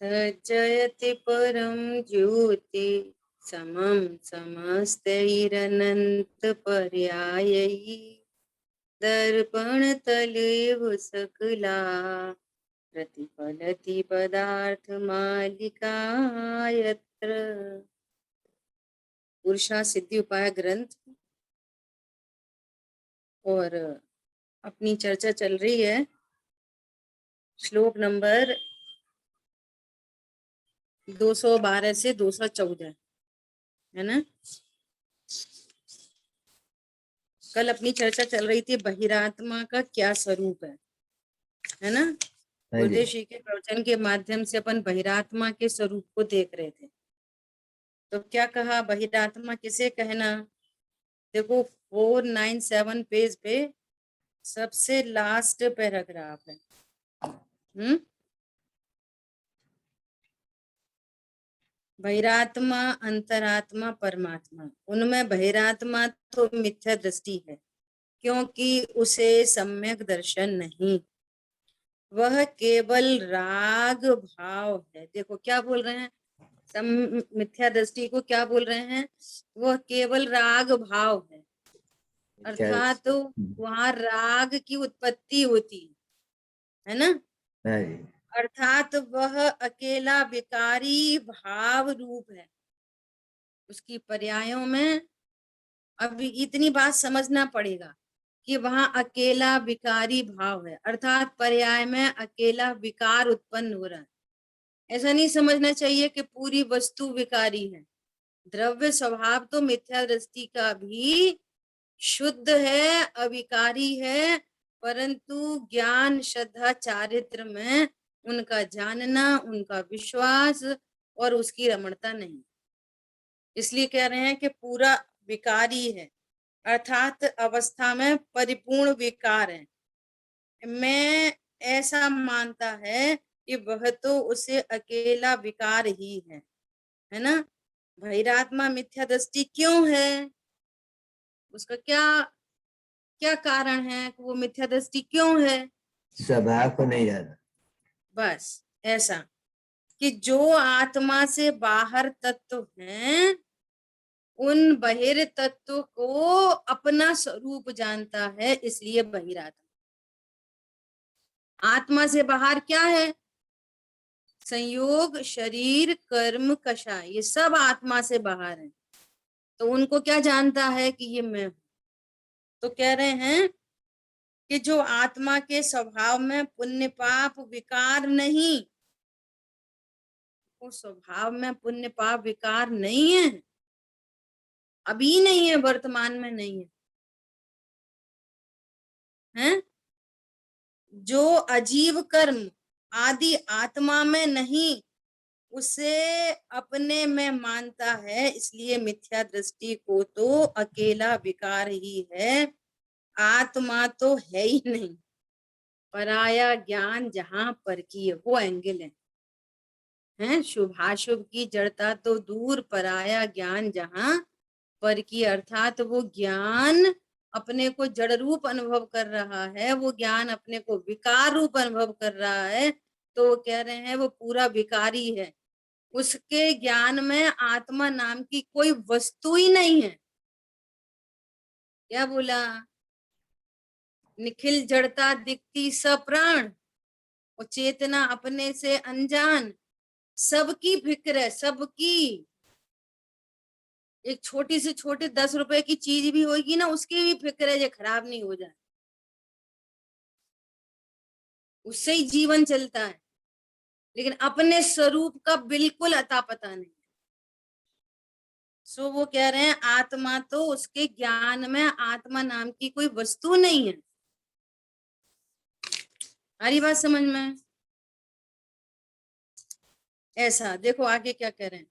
जयति परम ज्योति समम समस्तैरनंत पर्यायैः दर्पण तलेव सकला प्रतिफलति पदार्थ मालिका यत्र। पुरुषा सिद्धि उपाय ग्रंथ, और अपनी चर्चा चल रही है श्लोक नंबर 212 से 214, है ना। कल अपनी चर्चा चल रही थी बहिरात्मा का क्या स्वरूप है ना। गुरुदेव श्री के प्रवचन के माध्यम से अपन बहिरात्मा के स्वरूप को देख रहे थे। तो क्या कहा, बहिरात्मा किसे कहना। देखो 497 पेज पे सबसे लास्ट पैराग्राफ है। बहिरात्मा, अंतरात्मा, परमात्मा। उनमें बहिरात्मा तो मिथ्या दृष्टि है, क्योंकि उसे सम्यक दर्शन नहीं, वह केवल राग भाव है। देखो क्या बोल रहे हैं, मिथ्या दृष्टि को क्या बोल रहे हैं, वह केवल राग भाव है, अर्थात तो वहां राग की उत्पत्ति होती है ना। अर्थात वह अकेला विकारी भाव रूप है। उसकी पर्यायों में अभी इतनी बात समझना पड़ेगा कि वहां अकेला विकारी भाव है, अर्थात पर्याय में अकेला विकार उत्पन्न हो रहा है। ऐसा नहीं समझना चाहिए कि पूरी वस्तु विकारी है। द्रव्य स्वभाव तो मिथ्या दृष्टि का भी शुद्ध है, अविकारी है, परंतु ज्ञान श्रद्धा चारित्र में उनका जानना, उनका विश्वास और उसकी रमणता नहीं। इसलिए कह रहे हैं कि पूरा विकारी है, अर्थात अवस्था में परिपूर्ण विकार है। मैं ऐसा मानता है कि वह तो उसे अकेला विकार ही है ना। बहिरात्मा मिथ्या दृष्टि क्यों है, उसका क्या क्या कारण है कि वो मिथ्या दृष्टि क्यों है। स्वभाव को नहीं जाना, बस ऐसा कि जो आत्मा से बाहर तत्व हैं, उन बहिर तत्व को अपना स्वरूप जानता है, इसलिए बहिरात्मा। आत्मा से बाहर क्या है, संयोग, शरीर, कर्म, कषाय, ये सब आत्मा से बाहर है। तो उनको क्या जानता है कि ये मैं हूं। तो कह रहे हैं कि जो आत्मा के स्वभाव में पुण्य पाप विकार नहीं, वो स्वभाव में पुण्य पाप विकार नहीं है, अभी नहीं है, वर्तमान में नहीं है, हैं? जो अजीव कर्म आदि आत्मा में नहीं, उसे अपने में मानता है, इसलिए मिथ्या दृष्टि को तो अकेला विकार ही है, आत्मा तो है ही नहीं। पराया ज्ञान जहां पर की, वो एंगल है शुभाशुभ की जड़ता तो दूर, पराया ज्ञान जहां पर की, अर्थात वो ज्ञान अपने को जड़ रूप अनुभव कर रहा है, वो ज्ञान अपने को विकार रूप अनुभव कर रहा है, तो वो कह रहे हैं वो पूरा विकारी है। उसके ज्ञान में आत्मा नाम की कोई वस्तु ही नहीं है। क्या बोला, निखिल जड़ता दिखती सप्राण, और चेतना अपने से अनजान, सबकी फिक्र है, सबकी। एक छोटी से छोटी 10 रुपए की चीज भी होगी ना, उसकी भी फिक्र है, ये खराब नहीं हो जाए, उससे ही जीवन चलता है, लेकिन अपने स्वरूप का बिल्कुल अता पता नहीं। सो वो कह रहे हैं आत्मा तो उसके ज्ञान में आत्मा नाम की कोई वस्तु नहीं है। हरी बात समझ में। ऐसा देखो आगे क्या कह रहे हैं,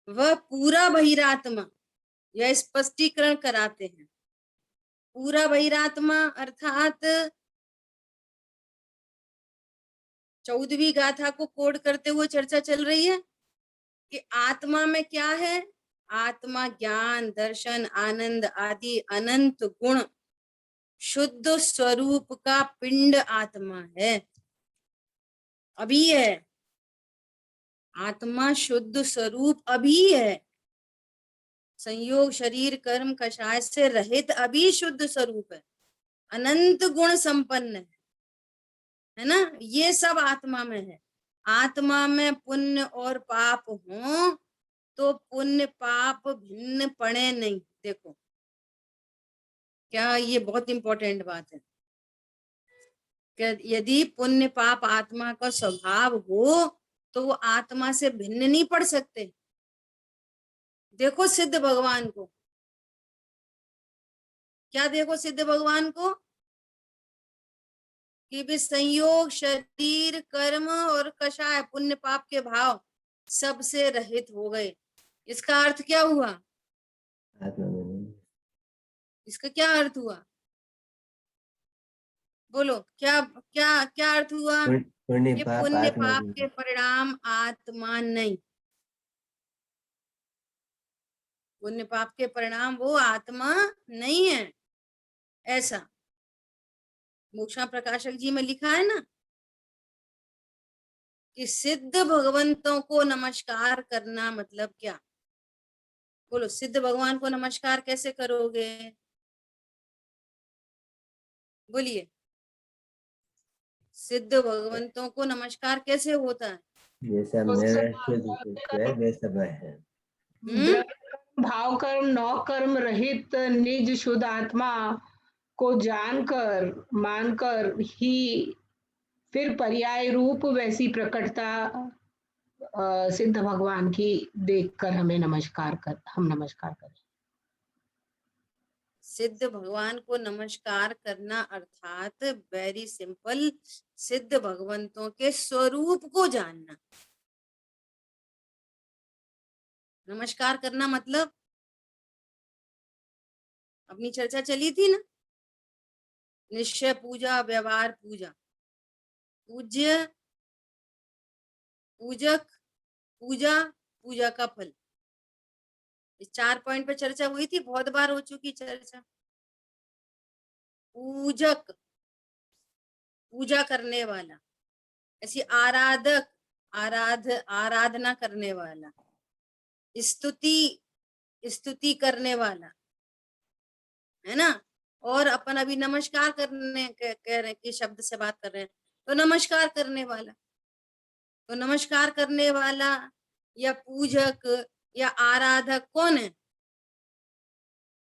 वह पूरा बहिरात्मा, यह स्पष्टीकरण कराते हैं। पूरा बहिरात्मा अर्थात 14वीं गाथा को कोड करते हुए चर्चा चल रही है कि आत्मा में क्या है, आत्मा ज्ञान, दर्शन, आनंद आदि अनंत गुण शुद्ध स्वरूप का पिंड आत्मा है, अभी है। आत्मा शुद्ध स्वरूप अभी है, संयोग शरीर कर्म कषाय से रहित अभी शुद्ध स्वरूप है, अनंत गुण संपन्न है ना। ये सब आत्मा में है। आत्मा में पुण्य और पाप हो तो पुण्य पाप भिन्न पड़े नहीं। देखो क्या, ये बहुत इंपॉर्टेंट बात है कि यदि पुण्य पाप आत्मा का स्वभाव हो तो वो आत्मा से भिन्न नहीं पड़ सकते। देखो सिद्ध भगवान को, क्या देखो सिद्ध भगवान को कि भी संयोग शरीर कर्म और कषाय पुण्य पाप के भाव सबसे रहित हो गए। इसका अर्थ क्या हुआ? आत्मा में नहीं। इसका क्या अर्थ हुआ? बोलो क्या क्या क्या अर्थ हुआ? पुण्य ये पाप पुण्य आत्मा पाप में के परिणाम आत्मा नहीं, पुण्य पाप के परिणाम वो आत्मा नहीं है। ऐसा मोक्षा प्रकाशक जी में लिखा है ना कि सिद्ध भगवंतों को नमस्कार करना मतलब क्या? बोलो सिद्ध भगवान को नमस्कार कैसे करोगे? बोलिए सिद्ध भगवंतों को नमस्कार कैसे होता है? जैसा मेरा शुद्ध चित्त है वैसा मैं है। भाव कर्म नौ कर्म रहित निज शुद्ध आत्मा को जानकर मानकर ही फिर पर्याय रूप वैसी प्रकटता सिद्ध भगवान की देखकर हम नमस्कार करें। सिद्ध भगवान को नमस्कार करना अर्थात वेरी सिंपल, सिद्ध भगवंतों के स्वरूप को जानना। नमस्कार करना मतलब अपनी चर्चा चली थी ना, निश्चय पूजा, व्यवहार पूजा, पूज्य, पूजक, पूजा, पूजा का फल। इस 4 पॉइंट पे चर्चा हुई थी, बहुत बार हो चुकी चर्चा। पूजक पूजा करने वाला, ऐसी आराधक आराधना करने वाला, स्तुति करने वाला, है ना। और अपन अभी नमस्कार करने कह रहे कि शब्द से बात कर रहे हैं, तो नमस्कार करने वाला, तो नमस्कार करने वाला या पूजक या आराधक कौन है?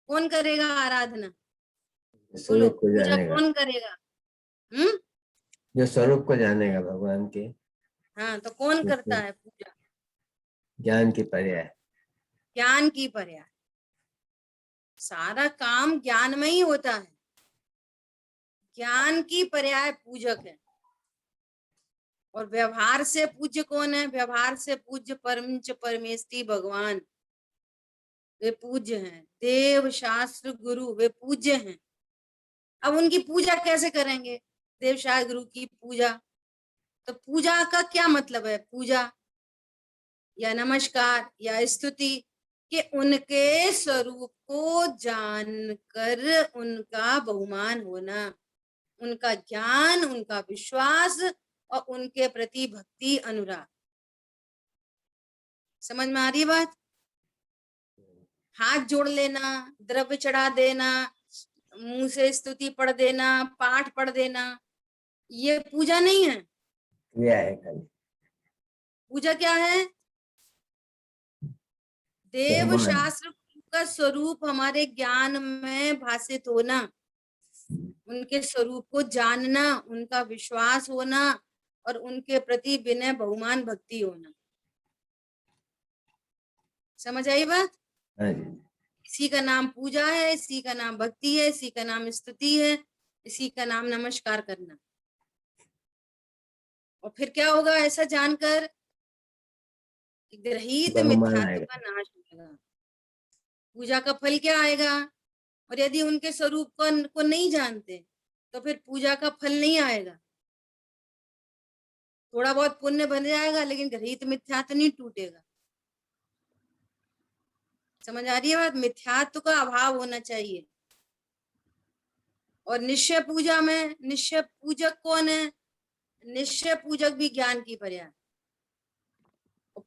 कौन करेगा आराधना? बोलो स्वरूप को पूजा जानेगा, कौन करेगा? जो स्वरूप को जानेगा भगवान के। हाँ, तो कौन करता है पूजा? ज्ञान की पर्याय, ज्ञान की पर्याय। सारा काम ज्ञान में ही होता है, ज्ञान की पर्याय पूजक है। और व्यवहार से पूज्य कौन है? व्यवहार से पूज्य परमच परमेष्टि भगवान, वे पूज्य हैं। देव शास्त्र गुरु वे पूज्य हैं। अब उनकी पूजा कैसे करेंगे? देव शास्त्र गुरु की पूजा, तो पूजा का क्या मतलब है? पूजा या नमस्कार या स्तुति कि उनके स्वरूप को जानकर उनका बहुमान होना, उनका ज्ञान, उनका विश्वास और उनके प्रति भक्ति अनुराग। समझ में आ रही बात? हाथ जोड़ लेना, द्रव्य चढ़ा देना, मुंह से स्तुति पढ़ देना, पाठ पढ़ देना, ये पूजा नहीं है। क्रिया है खाली। पूजा क्या है? देव शास्त्र का स्वरूप हमारे ज्ञान में भाषित होना, उनके स्वरूप को जानना, उनका विश्वास होना और उनके प्रति विनय बहुमान भक्ति होना। समझ आई बात? हाँ जी। इसी का नाम पूजा है, इसी का नाम भक्ति है, इसी का नाम स्तुति है, इसी का नाम नमस्कार करना। और फिर क्या होगा ऐसा जानकर? ग्रहित बहुमान मिथ्यात्व आएगा। का नाश होगा। पूजा का फल क्या आएगा? और यदि उनके स्वरूप को नहीं जानते तो फिर पूजा का फल नहीं आएगा। थोड़ा बहुत पुण्य बन जाएगा लेकिन ग्रहित मिथ्यात्व नहीं टूटेगा। समझ आ रही है बात? मिथ्यात्व का अभाव होना चाहिए। और निश्चय पूजा में निश्चय पूजक कौन है? निश्चय पूजक भी ज्ञान की पर्याय।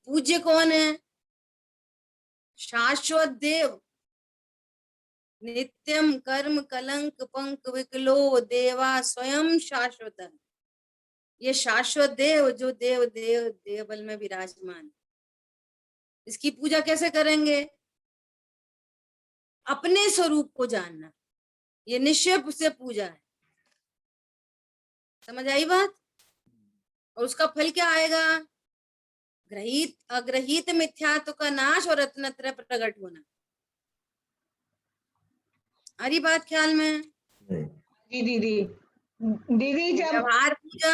पूज्य कौन है? शाश्वत देव। नित्यम कर्म कलंक पंक विकलो देवा स्वयं शाश्वत। ये शाश्वत देव जो देवबल में विराजमान, इसकी पूजा कैसे करेंगे? अपने स्वरूप को जानना, ये निश्चय से पूजा है। समझ आई बात? और उसका फल क्या आएगा? ग्रहित अग्रहित मिथ्यात्व का नाश और रत्नत्रय प्रकट होना। आ रही बात ख्याल में? जी दीदी। दीदी जब व्यवहार पूजा,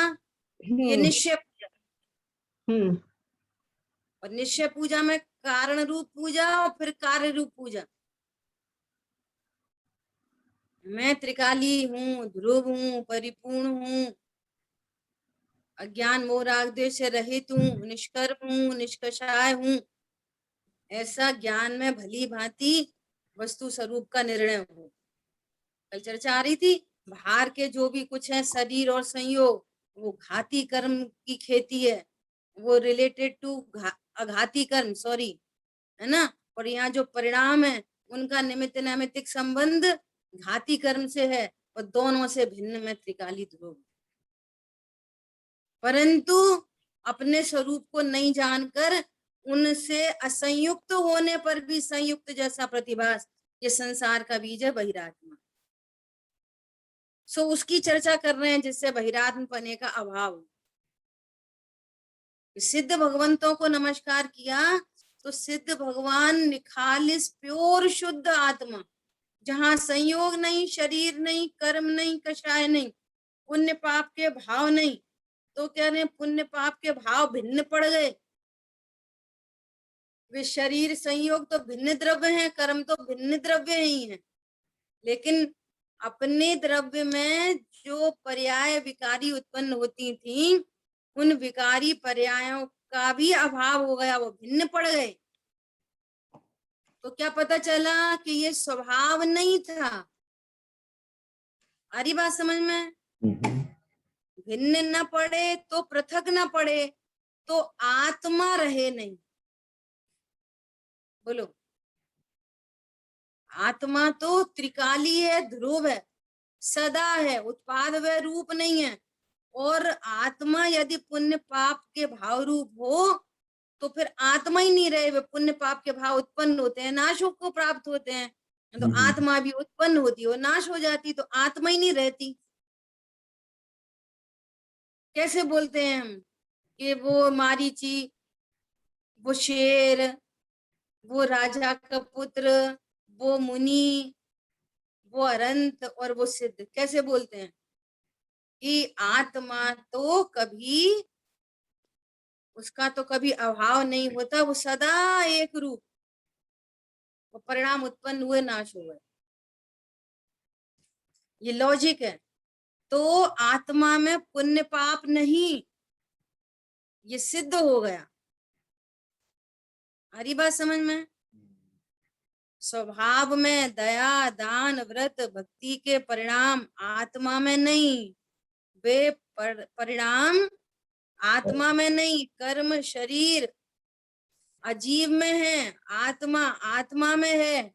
ये निश्चय पूजा। और निश्चय पूजा में कारण रूप पूजा और फिर कार्य रूप पूजा। मैं त्रिकाली हूँ, ध्रुव हूँ, परिपूर्ण हूँ, अज्ञान मोह राग द्वेष से रहित हूँ, निष्कर्म हूँ, निष्कषाय हूँ, ऐसा ज्ञान में भली भांति वस्तु स्वरूप का निर्णय हो। कल चर्चा आ रही थी, बाहर के जो भी कुछ है शरीर और संयोग, वो घाती कर्म की खेती है, वो रिलेटेड टू अघाती कर्म, सॉरी, है ना। और यहाँ जो परिणाम है उनका निमित्त नैमित्तिक संबंध घाती कर्म से है, और दोनों से भिन्न में त्रिकाली ध्रुव। परंतु अपने स्वरूप को नहीं जानकर उनसे असंयुक्त होने पर भी संयुक्त जैसा प्रतिभास, ये संसार का बीज है बहिरात्मा। सो उसकी चर्चा कर रहे हैं जिससे बहिरात्म पने का अभाव हो। सिद्ध भगवंतों को नमस्कार किया तो सिद्ध भगवान निखालिस प्योर शुद्ध आत्मा, जहां संयोग नहीं, शरीर नहीं, कर्म नहीं, कषाय नहीं, पुण्य पाप के भाव नहीं। तो कह रहे पुण्य पाप के भाव भिन्न पड़ गए। वे शरीर संयोग तो भिन्न द्रव्य हैं, कर्म तो भिन्न द्रव्य ही हैं, लेकिन अपने द्रव्य में जो पर्याय विकारी उत्पन्न होती थी, उन विकारी पर्यायों का भी अभाव हो गया, वो भिन्न पड़ गए। तो क्या पता चला कि ये स्वभाव नहीं था। आ रही बात समझ में? भिन्न न पड़े तो पृथक न पड़े तो आत्मा रहे नहीं। बोलो, आत्मा तो त्रिकाली है, ध्रुव है, सदा है, उत्पाद व रूप नहीं है। और आत्मा यदि पुण्य पाप के भाव रूप हो तो फिर आत्मा ही नहीं रहे, वे पुण्य पाप के भाव उत्पन्न होते हैं, नाश को प्राप्त होते हैं। तो आत्मा भी उत्पन्न होती हो, नाश हो जाती, तो आत्मा ही नहीं रहती। कैसे बोलते हैं हम कि वो मारीची, वो शेर, वो राजा का पुत्र, वो मुनि, वो अनंत और वो सिद्ध, कैसे बोलते हैं कि आत्मा तो कभी, उसका तो कभी अभाव नहीं होता, वो सदा एक रूप, वो परिणाम उत्पन्न हुए नाश हुए। ये लॉजिक है। तो आत्मा में पुण्य पाप नहीं, ये सिद्ध हो गया। हरी बात समझ में? स्वभाव में दया, दान, व्रत, भक्ति के परिणाम आत्मा में नहीं, वे परिणाम आत्मा में नहीं, कर्म शरीर अजीव में है, आत्मा आत्मा में है।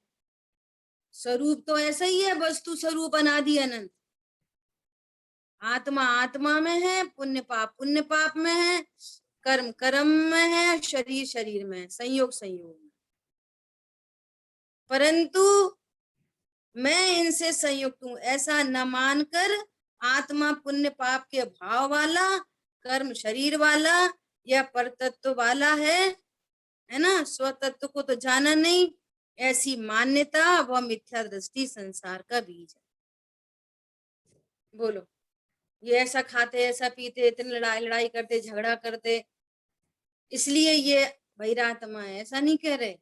स्वरूप तो ऐसा ही है, वस्तु स्वरूप अनादि अनंत। आत्मा आत्मा में है, पुण्य पाप में है, कर्म कर्म में है, शरीर शरीर में है, संयोग संयोग में। परंतु मैं इनसे संयुक्त हूं ऐसा न मानकर आत्मा पुण्य पाप के भाव वाला, कर्म शरीर वाला या परतत्व वाला है ना। स्वतत्व को तो जाना नहीं, ऐसी मान्यता वह मिथ्या दृष्टि संसार का बीज है। बोलो, ये ऐसा खाते, ऐसा पीते, इतनी लड़ाई करते, झगड़ा करते, इसलिए ये बहिरात्मा है, ऐसा नहीं कह रहे।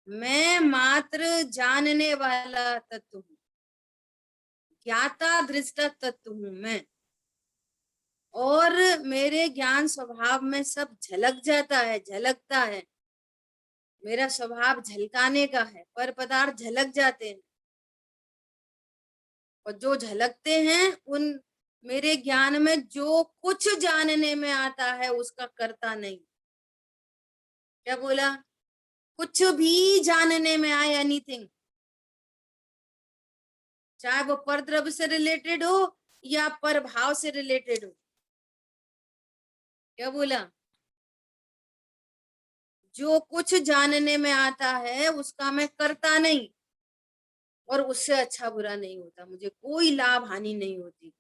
मैं मात्र जानने वाला तत्व हूँ, ज्ञाता दृष्टा तत्व हूँ मैं, और मेरे ज्ञान स्वभाव में सब झलक जाता है, झलकता है। मेरा स्वभाव झलकाने का है, पर पदार्थ झलक जाते हैं, और जो झलकते हैं उन मेरे ज्ञान में जो कुछ जानने में आता है उसका कर्ता नहीं। क्या बोला? कुछ भी जानने में आए, एनीथिंग, चाहे वो परद्रव्य से रिलेटेड हो या परभाव से रिलेटेड हो। क्या बोला? जो कुछ जानने में आता है उसका मैं करता नहीं, और उससे अच्छा बुरा नहीं होता, मुझे कोई लाभ हानि नहीं होती।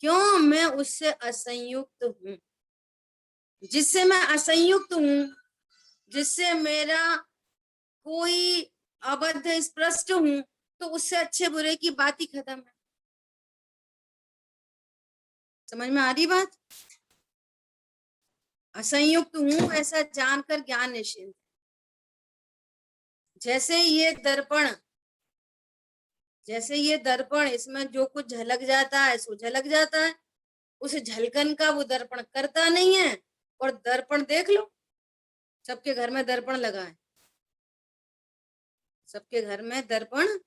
क्यों? मैं उससे असंयुक्त हूं। जिससे मैं असंयुक्त हूं, जिससे मेरा कोई अबद्ध स्पष्ट हूं, तो उससे अच्छे बुरे की बात ही खत्म है। समझ में आ रही बात? असंयुक्त हूं ऐसा जानकर ज्ञान निश्चिंत। जैसे ये दर्पण, इसमें जो कुछ झलक जाता है सो झलक जाता है, उस झलकन का वो दर्पण करता नहीं है। और दर्पण देख लो, सबके घर में दर्पण लगा है, सबके घर में दर्पण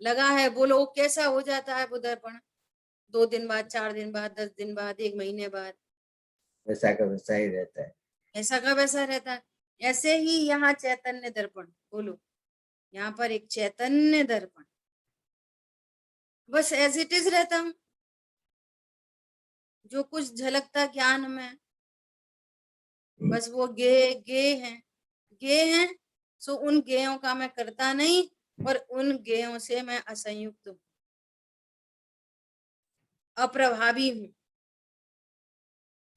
लगा है। बोलो वो कैसा हो जाता है वो दर्पण? 2 दिन बाद, 4 दिन बाद, 10 दिन बाद, 1 महीने बाद, वैसा का वैसा ही रहता है। ऐसा का वैसा रहता है। ऐसे ही यहाँ चैतन्य दर्पण, बोलो यहाँ पर एक चैतन्य दर्पण, बस एज इट इज रहता हूं। जो कुछ झलकता ज्ञान में, बस वो गे हैं, सो उन गेयों का मैं करता नहीं, और उन गेयों से मैं असंयुक्त हूँ, अप्रभावी हूँ,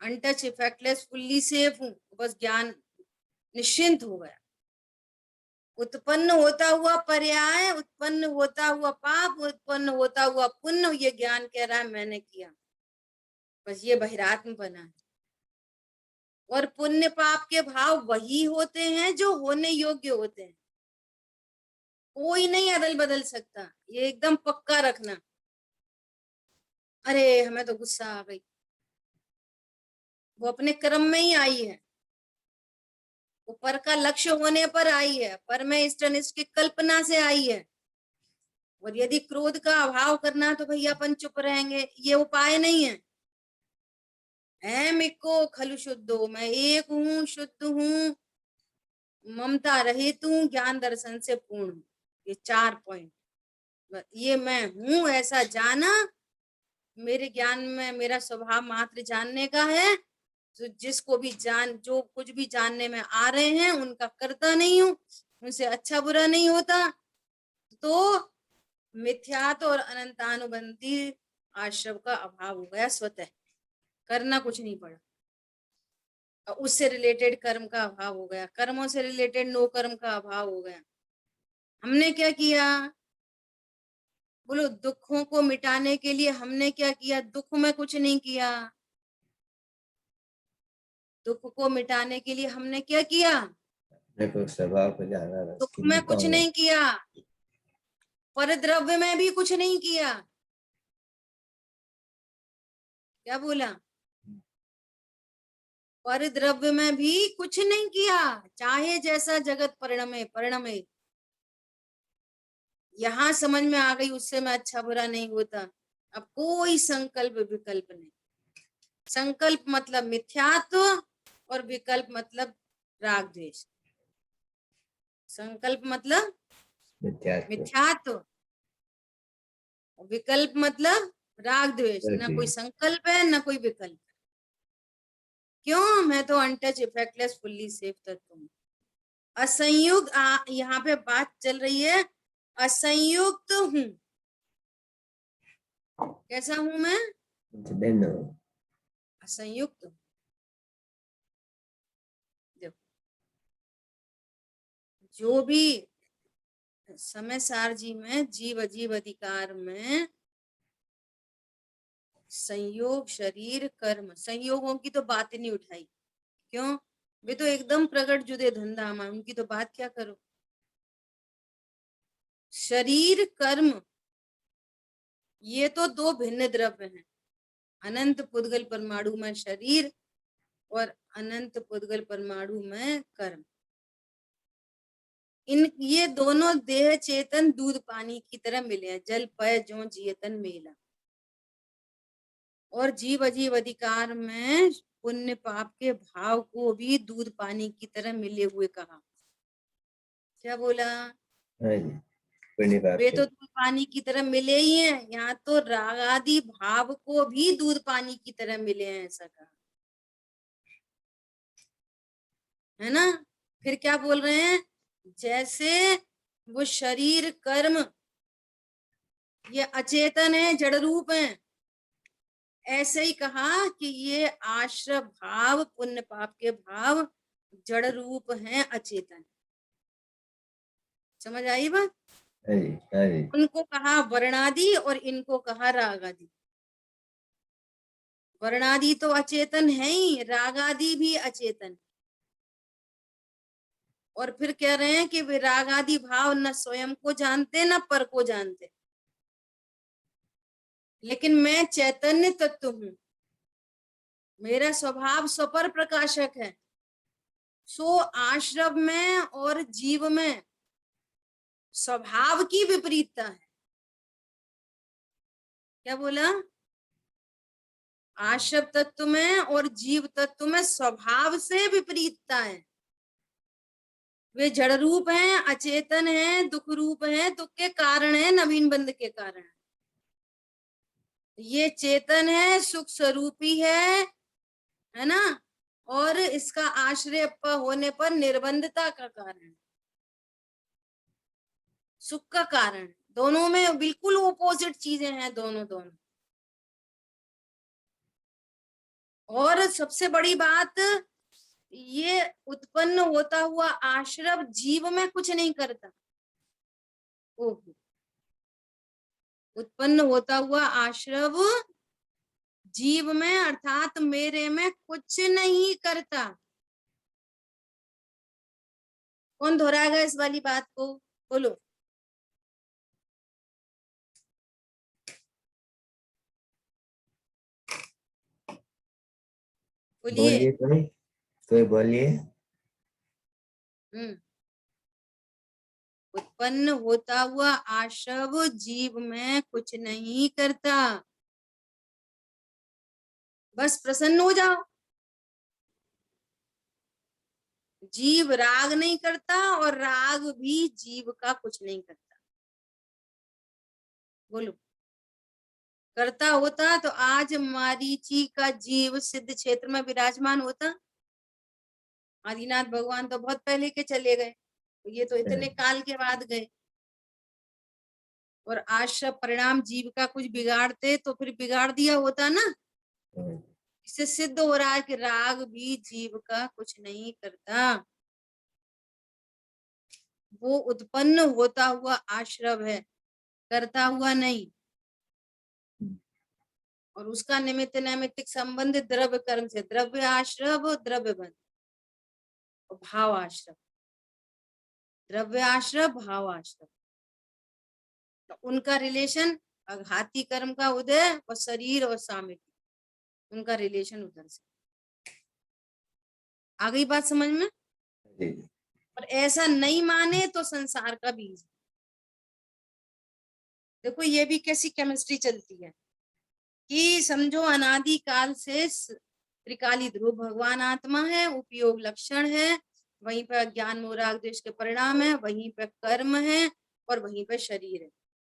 अनटच, इफेक्टलेस, फुल्ली सेफ हूँ। बस ज्ञान निश्चिंत हो गया। उत्पन्न होता हुआ पर्याय, उत्पन्न होता हुआ पाप, उत्पन्न होता हुआ पुण्य, ये ज्ञान कह रहा है मैंने किया। बस ये बहिरात्म बना है। और पुण्य पाप के भाव वही होते हैं जो होने योग्य होते हैं, कोई नहीं अदल बदल सकता, ये एकदम पक्का रखना। अरे हमें तो गुस्सा आ गई, वो अपने क्रम में ही आई है, ऊपर का लक्ष्य होने पर आई है, पर में इष्टनिष्ठ की कल्पना से आई है। और यदि क्रोध का अभाव करना तो भैया अपन चुप रहेंगे, ये उपाय नहीं है। मिको खलु शुद्धो, मैं एक हूँ, शुद्ध हूँ, ममता रहित हूँ, ज्ञान दर्शन से पूर्ण हूँ। ये 4 पॉइंट, ये मैं हूँ ऐसा जाना, मेरे ज्ञान में मेरा स्वभाव मात्र जानने का है। तो जिसको भी जो कुछ भी जानने में आ रहे हैं उनका करता नहीं हूँ, उनसे अच्छा बुरा नहीं होता। तो मिथ्यात्व और अनंतानुबंधी आश्रव का अभाव हो गया, स्वतः करना कुछ नहीं पड़ा। उससे रिलेटेड कर्म का अभाव हो गया, कर्मों से रिलेटेड नो कर्म का अभाव हो गया। हमने क्या किया? बोलो दुखों को मिटाने के लिए हमने क्या किया? दुख में कुछ नहीं किया। दुख को मिटाने के लिए हमने क्या किया? देखो स्वभाव को जाना, दुख में कुछ नहीं किया, पर द्रव्य में भी कुछ नहीं किया। क्या बोला? पर द्रव्य में भी कुछ नहीं किया, चाहे जैसा जगत परिणमे। यहाँ समझ में आ गई, उससे मैं अच्छा बुरा नहीं होता। अब कोई संकल्प विकल्प नहीं। संकल्प मतलब मिथ्यात्व, और विकल्प मतलब राग द्वेष। संकल्प मतलब मिथ्यात्व, विकल्प मतलब राग द्वेष। ना कोई संकल्प है ना कोई विकल्प। क्यों? मैं तो अनटच, इफेक्टलेस, फुल्ली सेफ तत्व हूँ। असंयुक्त, यहाँ पे बात चल रही है, असंयुक्त हूँ। कैसा हूं मैं? असंयुक्त हूँ। जो भी समय सार जी में जीव अजीव अधिकार में संयोग, शरीर, कर्म, संयोगों की तो बात ही नहीं उठाई। क्यों? वे तो एकदम प्रकट जुदे धंधाम है, उनकी तो बात क्या करो। शरीर, कर्म, ये तो 2 भिन्न द्रव्य हैं। अनंत पुद्गल परमाणु में शरीर और अनंत पुद्गल परमाणु में कर्म। ये दोनों देह चेतन दूध पानी की तरह मिले हैं, जल पय ज्यों जियतन मेला। और जीव अजीव अधिकार में पुण्य पाप के भाव को भी दूध पानी की तरह मिले हुए कहा। क्या बोला? हाँ जी, पुण्य पाप वे के। तो दूध पानी की तरह मिले ही हैं, यहाँ तो राग आदि भाव को भी दूध पानी की तरह मिले हैं, ऐसा कहा है ना। फिर क्या बोल रहे हैं? जैसे वो शरीर कर्म ये अचेतन है, जड़ रूप है, ऐसे ही कहा कि ये आश्रय भाव पुण्य पाप के भाव जड़ रूप हैं, अचेतन। समझ आई बात? हाँ जी, हाँ जी। उनको कहा वर्णादि और इनको कहा राग आदि। वर्णादि तो अचेतन है ही, राग आदि भी अचेतन। और फिर कह रहे हैं कि वे राग आदि भाव न स्वयं को जानते न पर को जानते, लेकिन मैं चैतन्य तत्व हूं, मेरा स्वभाव स्वपर प्रकाशक है। सो आश्रव में और जीव में स्वभाव की विपरीतता है। क्या बोला? आश्रव तत्व में और जीव तत्व में स्वभाव से विपरीतता है। वे जड़ रूप हैं, अचेतन हैं, दुख रूप हैं, दुख के कारण है, नवीन बंध के कारण। ये चेतन है, सुख स्वरूपी है ना, और इसका आश्रय होने पर निर्बंधता का कारण, सुख का कारण। दोनों में बिल्कुल ओपोजिट चीजें हैं, दोनों दोनों। और सबसे बड़ी बात, ये उत्पन्न होता हुआ आश्रव जीव में कुछ नहीं करता। ओहो, उत्पन्न होता हुआ आश्रव जीव में अर्थात मेरे में कुछ नहीं करता। कौन दोहराएगा इस वाली बात को? बोलो। बोलिए। बोलिए, कोई बोलिए। उत्पन्न होता हुआ आश्रव जीव में कुछ नहीं करता। बस प्रसन्न हो जाओ। जीव राग नहीं करता और राग भी जीव का कुछ नहीं करता। बोलो, करता होता तो आज मारीची का जीव सिद्ध क्षेत्र में विराजमान होता। आदिनाथ भगवान तो बहुत पहले के चले गए, ये तो इतने काल के बाद गए। और आश्रय परिणाम जीव का कुछ बिगाड़ते तो फिर बिगाड़ दिया होता ना। इससे सिद्ध हो रहा है कि राग भी जीव का कुछ नहीं करता। वो उत्पन्न होता हुआ आश्रव है, करता हुआ नहीं। और उसका निमित्त नैमित्तिक संबंध द्रव्य कर्म से, द्रव्य आश्रव द्रव्य बंध और भाव आश्रव, द्रव्य आश्रव भाव आश्रव। तो उनका रिलेशन अघाती कर्म का उदय और शरीर और सामिप्य, उनका रिलेशन उधर से। आ गई बात समझ में? और ऐसा नहीं माने तो संसार का बीज। देखो ये भी कैसी केमिस्ट्री चलती है कि समझो अनादि काल से त्रिकाली ध्रुव भगवान आत्मा है, उपयोग लक्षण है, वहीं पर ज्ञान मोह राग द्वेष के परिणाम है, वहीं पर कर्म है और वहीं पर शरीर है।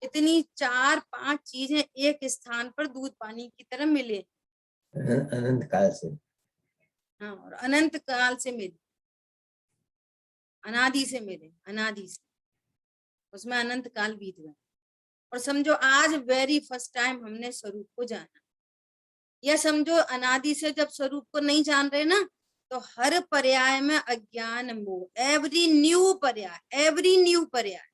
इतनी 4-5 चीजें एक स्थान पर दूध पानी की तरह मिले, अनंत काल से। हाँ, और अनंत काल से मिले, अनादि से मिले, अनादि से, उसमें अनंत काल बीत गए। और समझो आज वेरी फर्स्ट टाइम हमने स्वरूप को जाना, या समझो अनादि से जब स्वरूप को नहीं जान रहे ना, तो हर पर्याय में अज्ञान मोह, एवरी न्यू पर्याय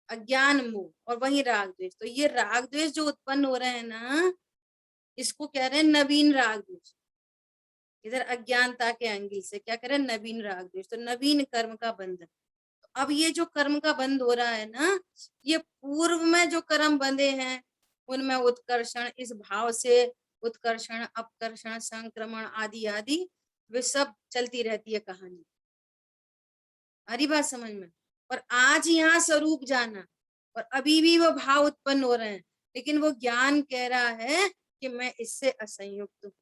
अज्ञान मोह, और वही राग द्वेष। तो ये राग द्वेष जो उत्पन्न हो रहे हैं ना, इसको कह रहे हैं नवीन राग द्वेष। इधर अज्ञानता के एंगल से क्या कह रहे हैं? नवीन राग द्वेष। तो नवीन कर्म का बंधन। तो अब ये जो कर्म का बंध हो रहा है ना, ये पूर्व में जो कर्म बंधे हैं उनमें उत्कर्षण, इस भाव से उत्कर्षण, अपकर्षण, संक्रमण आदि आदि वे सब चलती रहती है कहानी। हरी बात समझ में? और आज यहाँ स्वरूप जाना, और अभी भी वो भाव उत्पन्न हो रहे हैं, लेकिन वो ज्ञान कह रहा है कि मैं इससे असंयुक्त हूँ,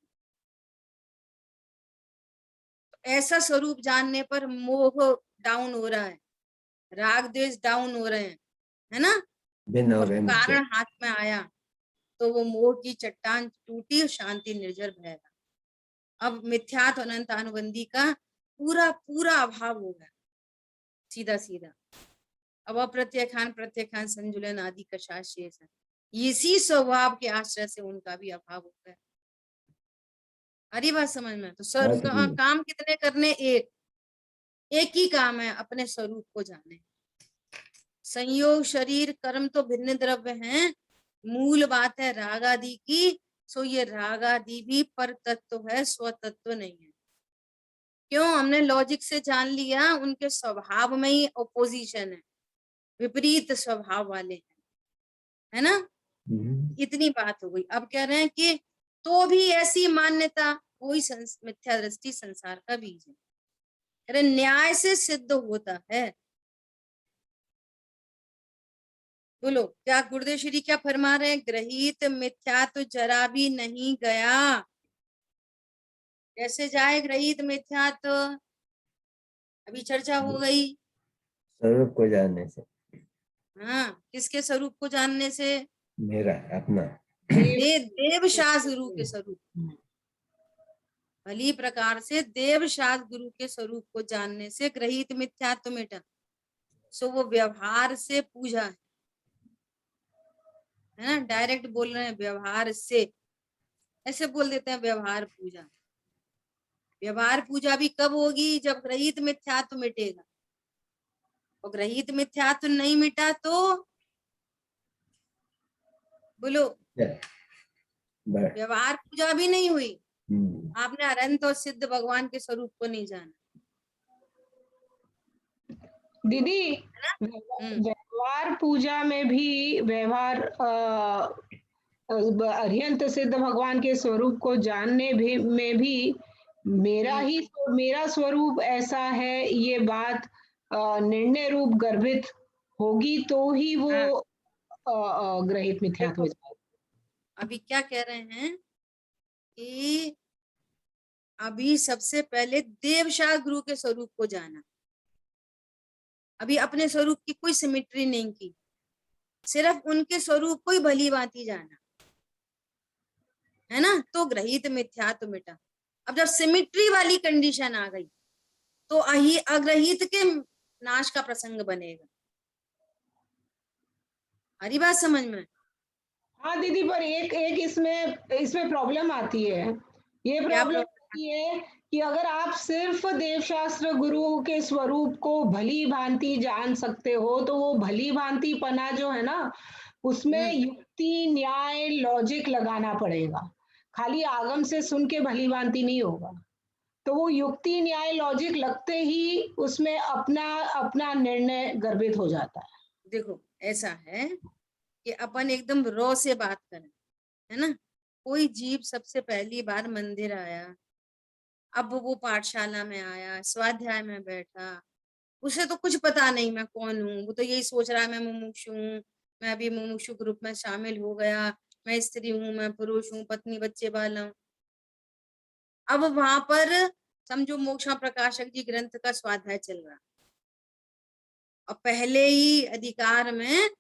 ऐसा स्वरूप जानने पर मोह डाउन हो रहा है, राग द्वेष डाउन हो रहे हैं, है ना, भिन्न हो और गए मुझसे। कारण हाथ में आया तो वो मोह की चट्टान टूटी और शांति निर्जर भयगा। अब मिथ्यात्व अनंत अनुबंधी का पूरा पूरा अभाव हो गया, सीधा सीधा। अब अप्रत्यखान प्रत्यखान संजुलन आदि कषाय शेष है, इसी स्वभाव के आश्रय से उनका भी अभाव हो गया। हरी बात समझ में? तो काम कितने करने? एक ही काम है, अपने स्वरूप को जाने। संयोग शरीर कर्म तो भिन्न द्रव्य हैं, मूल बात है राग आदि की। सो ये राग आदि भी पर तत्व है, स्व तत्व नहीं है। क्यों? हमने लॉजिक से जान लिया उनके स्वभाव में ही ओपोजिशन है, विपरीत स्वभाव वाले हैं, है ना। इतनी बात हो गई। अब कह रहे हैं कि तो भी ऐसी मान्यता वही मिथ्या दृष्टि संसार का बीज है। अरे न्याय से सिद्ध होता है। बोलो क्या गुरुदेव श्री क्या फरमा रहे हैं? ग्रहित मिथ्या तो जरा भी नहीं गया। कैसे जाए ग्रहित मिथ्या? तो अभी चर्चा हो गई, स्वरूप को जानने से। हाँ, किसके स्वरूप को जानने से? मेरा अपना देव शास्त्र गुरु के स्वरूप, भली प्रकार से देव शास्त्र गुरु के स्वरूप को जानने से ग्रहित मिथ्यात्व मिटा। सो वो व्यवहार से पूजा है ना, डायरेक्ट बोल रहे हैं व्यवहार से, ऐसे बोल देते हैं व्यवहार पूजा। व्यवहार पूजा भी कब होगी? जब ग्रहित मिथ्यात्व मिटेगा। और ग्रहित मिथ्यात्व नहीं मिटा तो बोलो व्यवहार पूजा भी नहीं हुई। आपने अनंत और सिद्ध भगवान के स्वरूप को नहीं जाना। दीदी व्यवहार पूजा में भी व्यवहार अरिहंत सिद्ध भगवान के स्वरूप को जानने भी में भी मेरा स्वरूप ऐसा है, ये बात निर्णय रूप गर्भित होगी तो ही वो ग्रहित मिथ्यात्व हो जाएगा। अभी क्या कह रहे हैं कि अभी सबसे पहले देवशास्त्र गुरु के स्वरूप को जाना। अभी अपने स्वरूप की कोई सिमिट्री नहीं की, सिर्फ उनके स्वरूप को ही भली भांति जाना, है ना, तो ग्रहित मिथ्यात्व मिटा। अब जब सिमिट्री वाली कंडीशन आ गई तो अग्रहित के नाश का प्रसंग बनेगा। हरी बात समझ में? हाँ दीदी, पर एक इसमें प्रॉब्लम आती है। ये प्रॉब्लम आती है कि अगर आप सिर्फ देवशास्त्र गुरु के स्वरूप को भली भांति जान सकते हो तो वो भली भांति पना जो है ना, उसमें युक्ति न्याय लॉजिक लगाना पड़ेगा। खाली आगम से सुन के भली भांति नहीं होगा। तो वो युक्ति न्याय लॉजिक लगते ही उसमें अपना अपना निर्णय गर्भित हो जाता है। देखो ऐसा है कि अपन एकदम रॉ से बात करें, है ना। कोई जीव सबसे पहली बार मंदिर आया, अब वो पाठशाला में आया, स्वाध्याय में बैठा, उसे तो कुछ पता नहीं मैं कौन हूँ। वो तो यही सोच रहा है मैं मुमुक्षु हूँ, मैं अभी मुमुक्षु ग्रुप में शामिल हो गया, मैं स्त्री हूँ, मैं पुरुष हूँ, पत्नी बच्चे बाल हूँ। अब वहां पर समझो मोक्षा प्रकाशक जी ग्रंथ का स्वाध्याय चल रहा, और पहले ही अधिकार में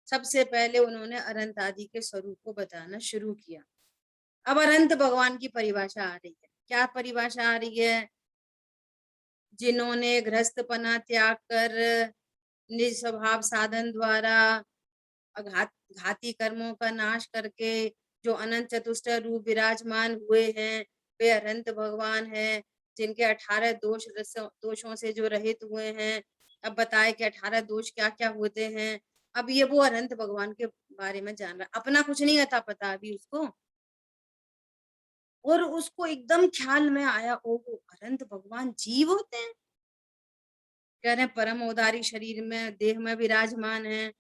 सबसे पहले उन्होंने अनंत आदि के स्वरूप को बताना शुरू किया। अब अनंत भगवान की परिभाषा आ रही है। क्या परिभाषा आ रही है? जिन्होंने गृहस्थपना त्याग कर निज स्वभाव साधन द्वारा घाती कर्मों का नाश करके जो अनंत चतुष्टय रूप विराजमान हुए हैं, वे अनंत भगवान हैं, जिनके 18 दोषों से जो रहित हुए हैं। अब बताए कि 18 दोष क्या क्या होते हैं। अब ये वो अनंत भगवान के बारे में जान रहा, अपना कुछ नहीं था पता अभी उसको, और उसको एकदम ख्याल में आया, ओहो अनंत भगवान जीव होते हैं। कह रहे परम उदारी शरीर में देह में विराजमान है।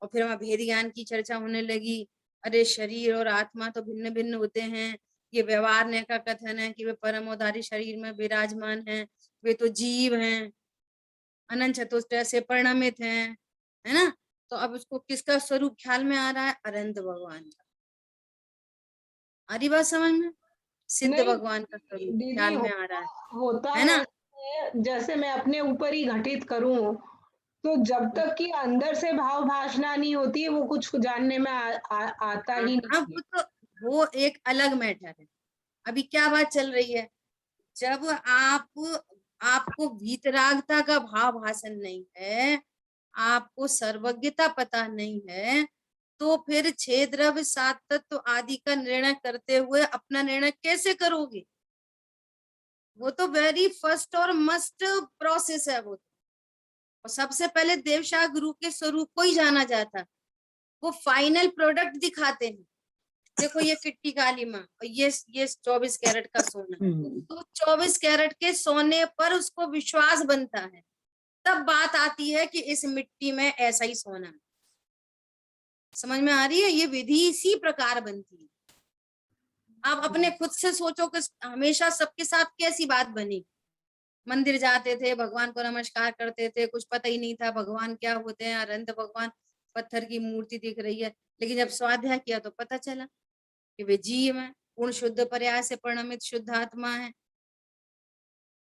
और फिर वहां भेद ज्ञान की चर्चा होने लगी। अरे शरीर और आत्मा तो भिन्न भिन्न होते हैं। ये व्यवहार ने का कथन है कि वे परम उदारी शरीर में विराजमान हैं, वे तो जीव हैं, अनंत चतुष्टय से परिणमित हैं, है ना। तो अब उसको किसका स्वरूप ख्याल में आ रहा है? अनंत भगवान का। आ रही बात समझ में? सिद्ध नहीं भगवान का स्वरूप दीदी, ख्याल में आ रहा होता है ना? है जैसे मैं अपने ऊपर ही घटित करूं, तो जब तक कि अंदर से भाव भाषणा नहीं होती है, वो कुछ जानने में आता हाँ, ही नहीं अब है। तो वो एक अलग मैटर है। अभी क्या बात चल रही है, जब आपको वीतरागता का भाव भाषण नहीं है, आपको सर्वज्ञता पता नहीं है, तो फिर छह द्रव्य सात तत्व आदि का निर्णय करते हुए अपना निर्णय कैसे करोगे? वो तो वेरी फर्स्ट और मस्ट प्रोसेस है वो। और सबसे पहले देवशाह गुरु के स्वरूप को ही जाना जाता, वो फाइनल प्रोडक्ट दिखाते हैं। देखो ये किट्टी काली माँ और ये 24 कैरेट का सोना, तो 24 कैरेट के सोने पर उसको विश्वास बनता है, तब बात आती है कि इस मिट्टी में ऐसा ही सोना है। समझ में आ रही है? ये विधि इसी प्रकार बनती है। आप अपने खुद से सोचो कि हमेशा सबके साथ कैसी बात बनी। मंदिर जाते थे, भगवान को नमस्कार करते थे, कुछ पता ही नहीं था भगवान क्या होते हैं, अनंत भगवान पत्थर की मूर्ति दिख रही है। लेकिन जब स्वाध्याय किया तो पता चला कि वे जीव है, पूर्ण शुद्ध पर्याय से परिणमित शुद्ध आत्मा है।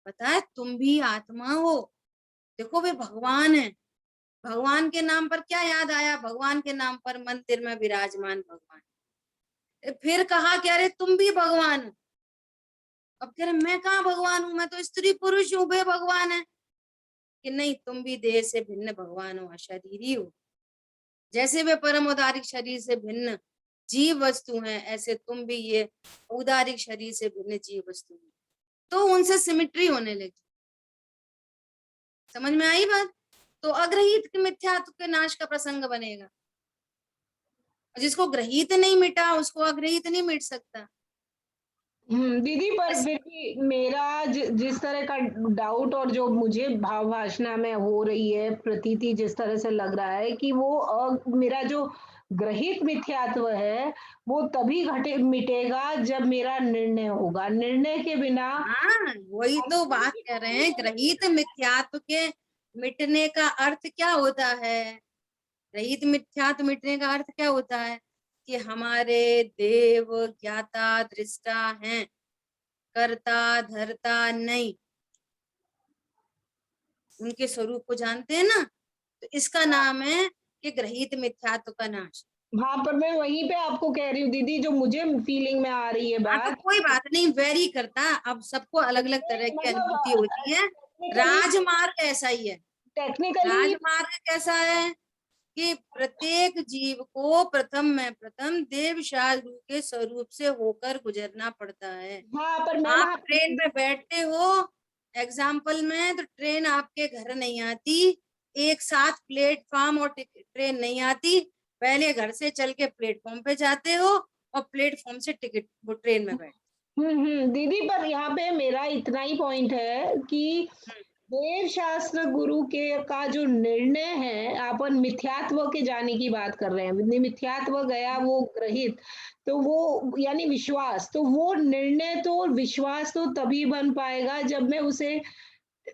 पता है तुम भी आत्मा हो। देखो वे भगवान है। भगवान के नाम पर क्या याद आया? भगवान के नाम पर मंदिर में विराजमान भगवान। फिर कहा कि अरे तुम भी भगवान हो। अब कह रहे मैं कहाँ भगवान हूं, मैं तो स्त्री पुरुष हूँ, वे भगवान है। कि नहीं, तुम भी देह से भिन्न भगवान हो, अशरीरी हो। जैसे वे परम उदारिक शरीर से भिन्न जीव वस्तु हैं, ऐसे तुम भी ये उदारिक शरीर से भिन्न जीव वस्तु हैं। तो उनसे सिमिट्री होने लगी। समझ में आई बात? तो अग्रहित मिथ्यात्व के नाश का प्रसंग बनेगा। जिसको ग्रहित नहीं मिटा उसको अग्रहित नहीं मिट सकता। दीदी, पर फिर भी मेरा जिस तरह का डाउट और जो मुझे भाव भाषणा में हो रही है प्रतीति, जिस तरह से लग रहा है कि वो मेरा जो ग्रहित मिथ्यात्व है, वो तभी घटे मिटेगा जब मेरा निर्णय होगा। निर्णय के बिना हाँ, वही तो बात कर रहे हैं। ग्रहित मिथ्यात्व के मिटने का अर्थ क्या होता है? ग्रहित मिथ्यात्व मिटने का अर्थ क्या होता है? कि हमारे देव ज्ञाता दृष्टा हैं, कर्ता धर्ता नहीं, उनके स्वरूप को जानते हैं ना, तो इसका नाम है कि ग्रहित मिथ्यात्व का नाश। हाँ, पर मैं वहीं पे आपको कह रही हूँ दीदी, जो मुझे फीलिंग में आ रही है हाँ तो बात, कोई बात नहीं, वेरी करता। अब सबको अलग अलग तरह की अनुभूति मतलब होती है। टेक्निकली राजमार्ग ऐसा ही है। टेक्निकली राजमार्ग कैसा है कि प्रत्येक जीव को प्रथम में प्रथम देव शास्त्र के स्वरूप से होकर गुजरना पड़ता है। हाँ, पर मैं आप वहां ट्रेन में बैठते हो, एग्जाम्पल में, तो ट्रेन आपके घर नहीं आती, एक साथ प्लेटफॉर्म और ट्रेन नहीं आती। पहले घर से चल के प्लेटफॉर्म पे जाते हो और प्लेटफॉर्म से टिकट वो ट्रेन में बैठ। दीदी, पर यहाँ पे मेरा इतना ही पॉइंट है कि वेद शास्त्र गुरु के का जो निर्णय है, अपन मिथ्यात्व के जाने की बात कर रहे हैं, मिथ्यात्व गया वो ग्रहित, तो वो यानी विश्वास, तो वो निर्णय तो विश्वास तो तभी बन पाएगा जब मैं उसे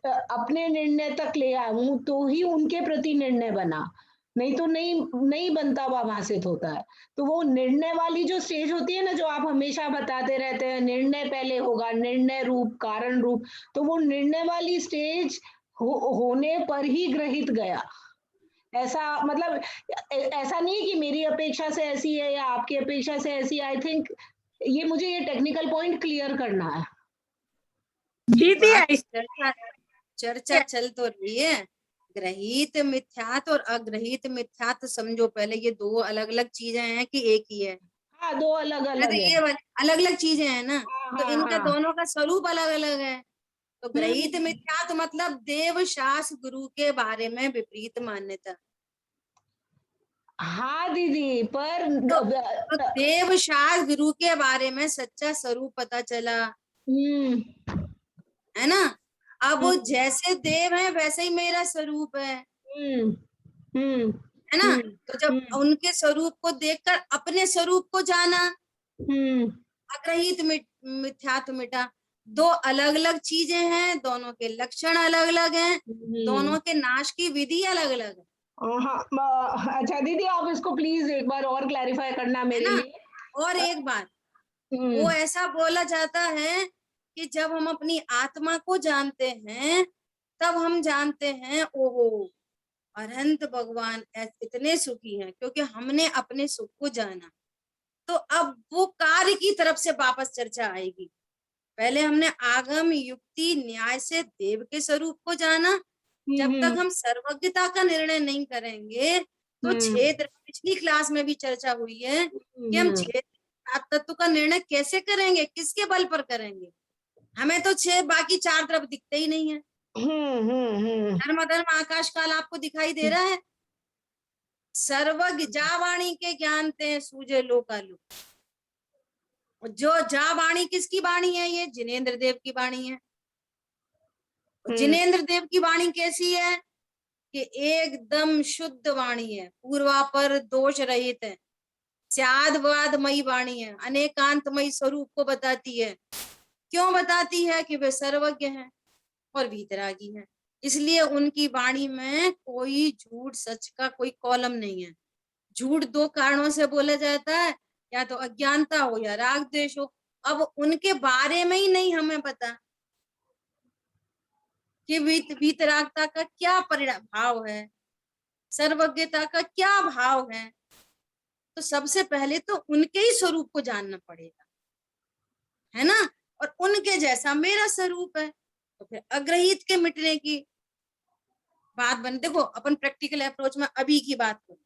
अपने निर्णय तक ले आऊं, तो ही उनके प्रति निर्णय बना। नहीं तो नहीं नहीं बनता, हुआ भाषित होता है। तो वो निर्णय वाली जो स्टेज होती है ना, जो आप हमेशा बताते रहते हैं, निर्णय पहले होगा, निर्णय रूप कारण रूप, तो वो निर्णय वाली स्टेज होने पर ही ग्रहित गया। ऐसा मतलब ऐसा नहीं है कि मेरी अपेक्षा से ऐसी है या आपकी अपेक्षा से ऐसी। आई थिंक ये मुझे ये टेक्निकल पॉइंट क्लियर करना है। दीदी बात चर्चा चल तो रही है। ग्रहित मिथ्यात और अग्रहित मिथ्यात समझो पहले, ये दो अलग अलग चीजें हैं कि एक ही है? हाँ, दो अलग तो अलग है। ये अलग अलग चीजें हैं ना, हाँ, तो हाँ, इनका हाँ। दोनों का स्वरूप अलग अलग है। तो ग्रहित हम्म। मिथ्यात मतलब देव शास्त्र गुरु के बारे में विपरीत मान्यता। हाँ दीदी, पर तो देव शास्त्र गुरु के बारे में सच्चा स्वरूप पता चला, हम्म है ना? अब वो हम्म जैसे देव है वैसे ही मेरा स्वरूप है हम्म हम्म है ना? हम्म तो जब उनके स्वरूप को देखकर अपने स्वरूप को जाना, हम्म अग्रहित मिथ्यात्व मिटा। दो अलग अलग चीजें हैं, दोनों के लक्षण अलग अलग हैं, दोनों के नाश की विधि अलग अलग है हाँ, अच्छा दीदी, आप इसको प्लीज एक बार और क्लैरिफाई करना है मेरे ना? लिए। और एक बात, वो ऐसा बोला जाता है कि जब हम अपनी आत्मा को जानते हैं तब हम जानते हैं ओहो अनंत भगवान इतने सुखी हैं, क्योंकि हमने अपने सुख को जाना। तो अब वो कार्य की तरफ से वापस चर्चा आएगी। पहले हमने आगम युक्ति न्याय से देव के स्वरूप को जाना। जब तक हम सर्वज्ञता का निर्णय नहीं करेंगे तो क्षेत्र, पिछली क्लास में भी चर्चा हुई है कि हम क्षेत्र तत्व का निर्णय कैसे करेंगे, किसके बल पर करेंगे। हमें तो बाकी 4 तरफ दिखते ही नहीं है। धर्म धर्म आकाश काल आपको दिखाई दे रहा है। सर्वज्ञ जा वाणी के ज्ञानते हैं सूझे लोकालु। जो जा वाणी किसकी वाणी है? ये जिनेंद्र देव की वाणी है। जिनेंद्र देव की वाणी कैसी है कि एकदम शुद्ध वाणी है, पूर्वापर दोष रहित है, स्यादवादमयी वाणी है, अनेकांतमयी स्वरूप को बताती है। क्यों बताती है? कि वे सर्वज्ञ हैं और वीतरागी हैं, इसलिए उनकी वाणी में कोई झूठ सच का कोई कॉलम नहीं है। झूठ 2 कारणों से बोला जाता है, या तो अज्ञानता हो या राग द्वेष हो। अब उनके बारे में ही नहीं हमें पता कि वीतरागता का क्या परिणाम भाव है, सर्वज्ञता का क्या भाव है। तो सबसे पहले तो उनके ही स्वरूप को जानना पड़ेगा, है ना। और उनके जैसा मेरा स्वरूप है, तो फिर अग्रहित के मिटने की बात बन। देखो अपन प्रैक्टिकल अप्रोच में अभी की बात करो।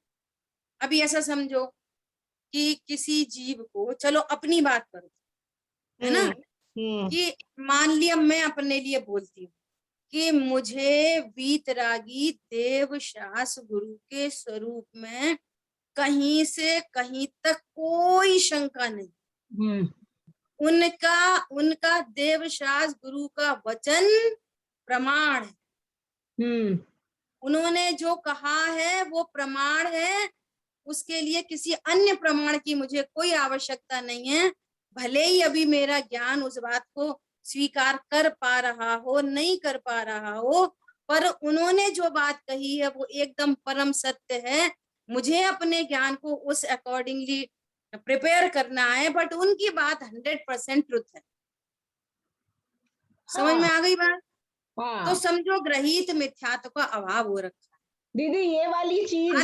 अभी ऐसा समझो कि किसी जीव को, चलो अपनी बात करो, है ना, कि मान लिया मैं अपने लिए बोलती हूँ कि मुझे वीतरागी देव शास गुरु के स्वरूप में कहीं से कहीं तक कोई शंका नहीं। उनका देव शास गुरु का वचन प्रमाण है। उन्होंने जो कहा है वो प्रमाण है, उसके लिए किसी अन्य प्रमाण की मुझे कोई आवश्यकता नहीं है। भले ही अभी मेरा ज्ञान उस बात को स्वीकार कर पा रहा हो, नहीं कर पा रहा हो, पर उन्होंने जो बात कही है वो एकदम परम सत्य है। मुझे अपने ज्ञान को उस अकॉर्डिंगली प्रिपेयर करना है, बट उनकी बात 100% ट्रुथ है। समझ में आ गई बात? तो समझो ग्रहित मिथ्यात्व का अभाव हो रखा है। दीदी ये वाली चीज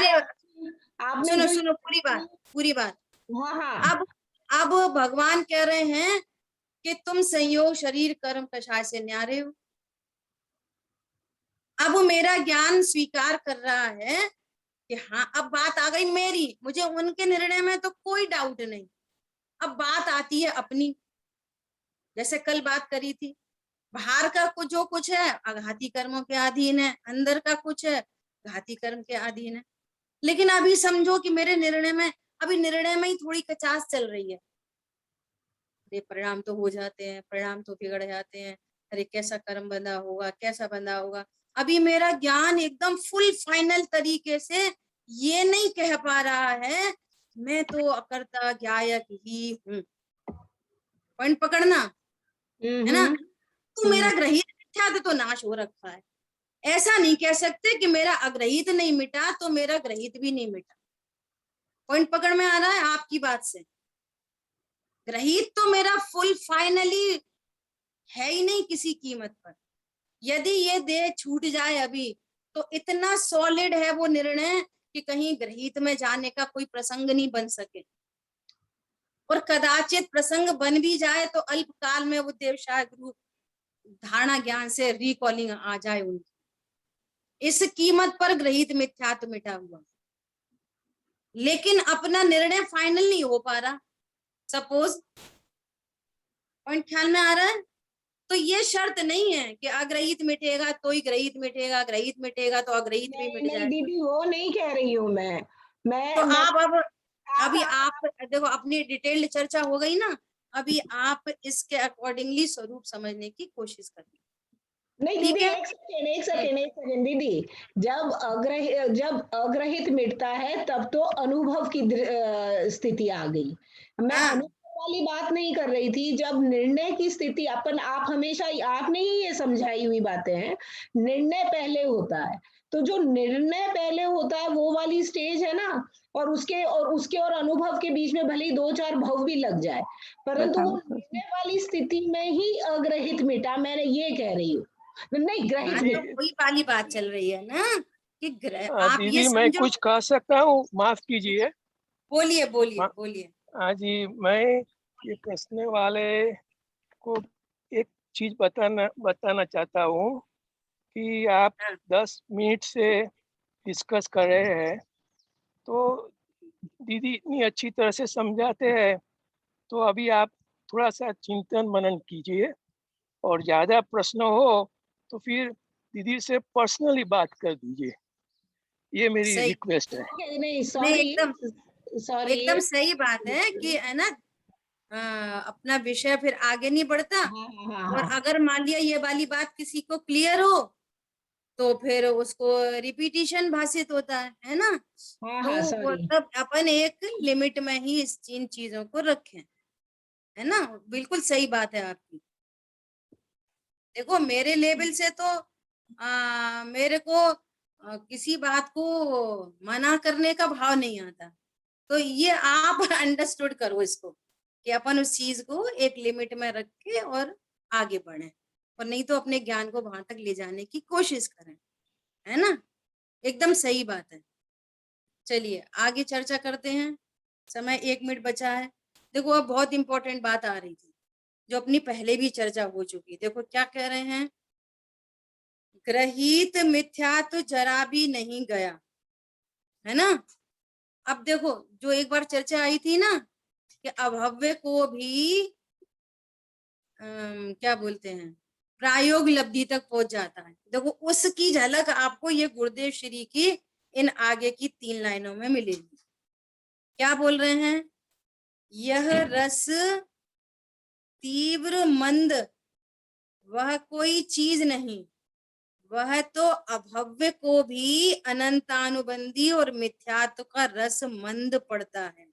आपने सुनो पूरी बात। अब भगवान कह रहे हैं कि तुम संयोग शरीर कर्म कषाय से न्यारे हो। अब मेरा ज्ञान स्वीकार कर रहा है कि हाँ अब बात आ गई मेरी, मुझे उनके निर्णय में तो कोई डाउट नहीं। अब बात आती है अपनी, जैसे कल बात करी थी, बाहर का कुछ जो कुछ है आघाती कर्मों के अधीन है, अंदर का कुछ है घाती कर्म के अधीन है। लेकिन अभी समझो कि मेरे निर्णय में, अभी निर्णय में ही थोड़ी कचास चल रही है। अरे परिणाम तो हो जाते हैं, परिणाम तो बिगड़ जाते हैं, अरे कैसा कर्म बंधा होगा, कैसा बंधा होगा। अभी मेरा ज्ञान एकदम फुल फाइनल तरीके से ये नहीं कह पा रहा है मैं तो अकर्ता ज्ञायक ही हूँ। पॉइंट पकड़ना, है ना। तो मेरा ग्रहित मिथ्यात्व तो नाश हो रखा है। ऐसा नहीं कह सकते कि मेरा अग्रहित नहीं मिटा तो मेरा ग्रहित भी नहीं मिटा। पॉइंट पकड़ में आ रहा है आपकी बात से? ग्रहित तो मेरा फुल फाइनली है ही नहीं किसी कीमत पर। यदि ये देह छूट जाए अभी तो इतना सॉलिड है वो निर्णय कि कहीं ग्रहित में जाने का कोई प्रसंग नहीं बन सके, और कदाचित प्रसंग बन भी जाए तो अल्पकाल में वो देवशाह गुरु धारणा ज्ञान से रिकॉलिंग आ जाए उनकी। इस कीमत पर ग्रहित मिथ्यात्व मिटा हुआ, लेकिन अपना निर्णय फाइनल नहीं हो पा रहा। सपोज पॉइंट ख्याल में आ रहा है? तो ये शर्त नहीं है कि अग्रहित मिटेगा तो ही ग्रहित मिटेगा, ग्रहित मिटेगा तो अग्रहित भी मिट जाए। दीदी वो नहीं कह रही हूँ मैं तो आप अब अभी आप देखो अपनी डिटेल्ड चर्चा हो गई ना, अभी आप इसके अकॉर्डिंगली स्वरूप समझने की कोशिश करिए। नहीं दीदी एक सेकेंड दीदी, जब अग्रहित मिटता है तब तो अनुभव की स्थिति आ गई। मैं अनुभव वाली बात नहीं कर रही थी। जब निर्णय की स्थिति आप हमेशा आपने ही ये समझाई हुई बातें हैं, निर्णय पहले होता है तो जो निर्णय पहले होता है वो वाली स्टेज है ना, और उसके और अनुभव के बीच में भले ही 2-4 भव भी लग जाए, परंतु वो निर्णय वाली स्थिति में ही अग्रहित मिटा, मैं ये कह रही हूँ। नहीं, ग्रहित हाँ, मिटा। तो वही वाली बात चल रही है ना कि आप ये दीदी मैं समझो। कुछ कह सकता हूँ, माफ कीजिए। बोलिए बोलिए हाँ। बोलिए। हाँ जी, मैं ये पूछने वाले को एक चीज बताना चाहता हूँ कि आप हाँ। 10 मिनट से डिस्कस कर रहे हैं, तो दीदी इतनी अच्छी तरह से समझाते हैं, तो अभी आप थोड़ा सा चिंतन मनन कीजिए, और ज्यादा प्रश्न हो तो फिर दीदी से पर्सनली बात कर दीजिए, ये मेरी सही। रिक्वेस्ट है। नहीं, नहीं, सॉरी, एकदम सही बात है कि है ना, अपना विषय फिर आगे नहीं बढ़ता। हाँ, हाँ, और हाँ, अगर मान लिया ये वाली बात किसी को क्लियर हो तो फिर उसको रिपीटिशन भाषित होता है ना। हाँ, तो हाँ, वो सॉरी। तब अपन एक लिमिट में ही इन चीजों को रखें, है ना। बिल्कुल सही बात है आपकी। देखो मेरे लेवल से तो मेरे को किसी बात को मना करने का भाव नहीं आता। तो ये आप अंडरस्टूड करो इसको कि अपन उस चीज को एक लिमिट में रख के और आगे बढ़े, और नहीं तो अपने ज्ञान को वहां तक ले जाने की कोशिश करें, है ना। एकदम सही बात है। चलिए आगे चर्चा करते हैं, समय 1 मिनट बचा है। देखो अब बहुत इंपॉर्टेंट बात आ रही थी जो अपनी पहले भी चर्चा हो चुकी। देखो क्या कह रहे हैं, ग्रहित मिथ्या तो जरा भी नहीं गया, है ना। अब देखो जो एक बार चर्चा आई थी ना कि अभव्य को भी क्या बोलते हैं, प्रायोग लब्धि तक पहुंच जाता है। देखो उसकी झलक आपको ये गुरुदेव श्री की इन आगे की 3 लाइनों में मिलेगी। क्या बोल रहे हैं, यह रस तीव्र मंद वह कोई चीज नहीं, वह तो अभव्य को भी अनंतानुबंधी और मिथ्यात्व का रस मंद पड़ता है।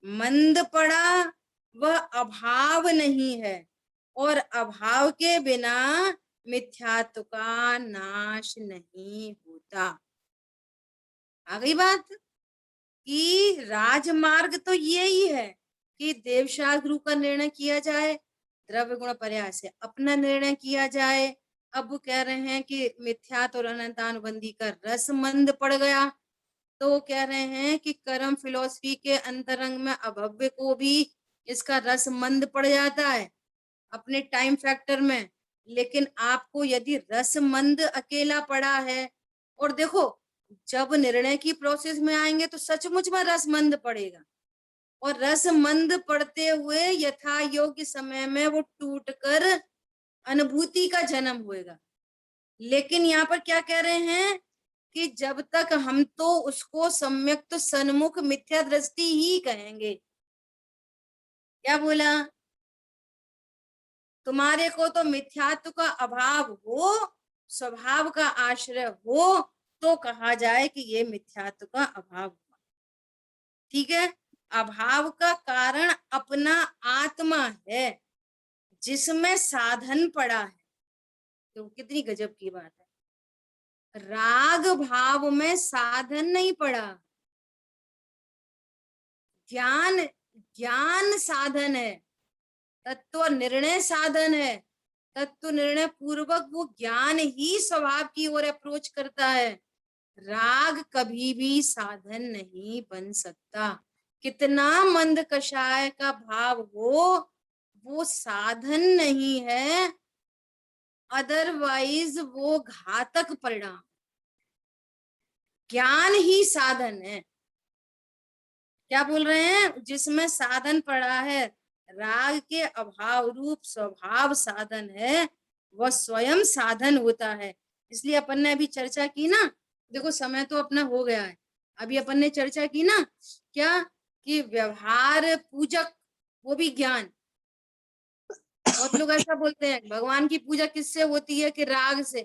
मंद पड़ा वह अभाव नहीं है, और अभाव के बिना मिथ्यात्व का नाश नहीं होता। आ गई बात कि राजमार्ग तो यही है कि देवशास्त्र गुरु का निर्णय किया जाए, द्रव्य गुण पर्याय से अपना निर्णय किया जाए। अब वो कह रहे हैं कि मिथ्यात्व और अनंतानुबंधी का रस मंद पड़ गया, तो वो कह रहे हैं कि कर्म फिलॉसफी के अंतरंग में अभव्य को भी इसका रस मंद पड़ जाता है अपने टाइम फैक्टर में। लेकिन आपको यदि रस मंद अकेला पड़ा है, और देखो जब निर्णय की प्रोसेस में आएंगे तो सचमुच में रस मंद पड़ेगा, और रस मंद पड़ते हुए यथा योग्य समय में वो टूटकर अनुभूति का जन्म होएगा। लेकिन यहाँ पर क्या कह रहे हैं कि जब तक हम तो उसको सम्यक तो सन्मुख मिथ्या दृष्टि ही कहेंगे। क्या बोला, तुम्हारे को तो मिथ्यात्व का अभाव हो, स्वभाव का आश्रय हो, तो कहा जाए कि ये मिथ्यात्व का अभाव हुआ। ठीक है, अभाव का कारण अपना आत्मा है जिसमें साधन पड़ा है। तो कितनी गजब की बात है, राग भाव में साधन नहीं पड़ा, ज्ञान ज्ञान साधन है, तत्व निर्णय साधन है। तत्व निर्णय पूर्वक वो ज्ञान ही स्वभाव की ओर अप्रोच करता है। राग कभी भी साधन नहीं बन सकता। कितना मंद कषाय का भाव हो, वो साधन नहीं है, अदरवाइज वो घातक परिणाम। ज्ञान ही साधन है। क्या बोल रहे हैं, जिसमें साधन पड़ा है, राग के अभाव रूप स्वभाव साधन है, वह स्वयं साधन होता है। इसलिए अपन ने अभी चर्चा की ना, देखो समय तो अपना हो गया है, अभी अपन ने चर्चा की ना क्या कि व्यवहार पूजक वो भी ज्ञान। बहुत लोग ऐसा बोलते हैं भगवान की पूजा किससे होती है कि राग से।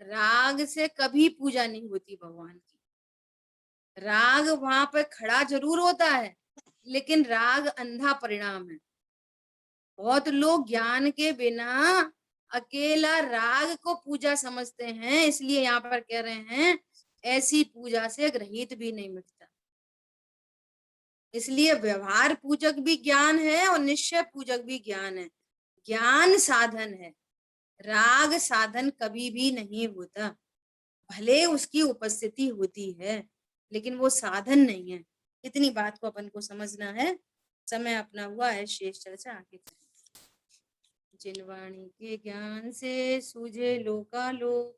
राग से कभी पूजा नहीं होती भगवान की। राग वहां पर खड़ा जरूर होता है, लेकिन राग अंधा परिणाम है। बहुत लोग ज्ञान के बिना अकेला राग को पूजा समझते हैं, इसलिए यहाँ पर कह रहे हैं ऐसी पूजा से रहित भी नहीं मिटता। इसलिए व्यवहार पूजक भी ज्ञान है और निश्चय पूजक भी ज्ञान है। ज्ञान साधन है, राग साधन कभी भी नहीं होता। भले उसकी उपस्थिति होती है लेकिन वो साधन नहीं है। इतनी बात को अपन को समझना है। समय अपना हुआ है, शेष चर्चा आगे करेंगे। जिन वाणी के ज्ञान से सूझे लोकालोक,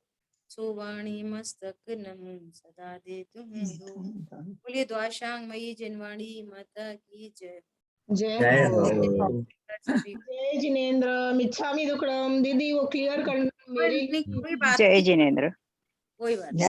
सो वाणी मस्तक नमो सदा दे तुम्हें रोक। बोलिए द्वाशांग मई जिनवाणी माता की जय। जय जय हो। हो। सभी को जय जिनेन्द्र, मिच्छामि दुक्कडम। दीदी वो क्लियर करना मेरे कोई बात जय नहीं, जिनेन्द्र। कोई बात नहीं।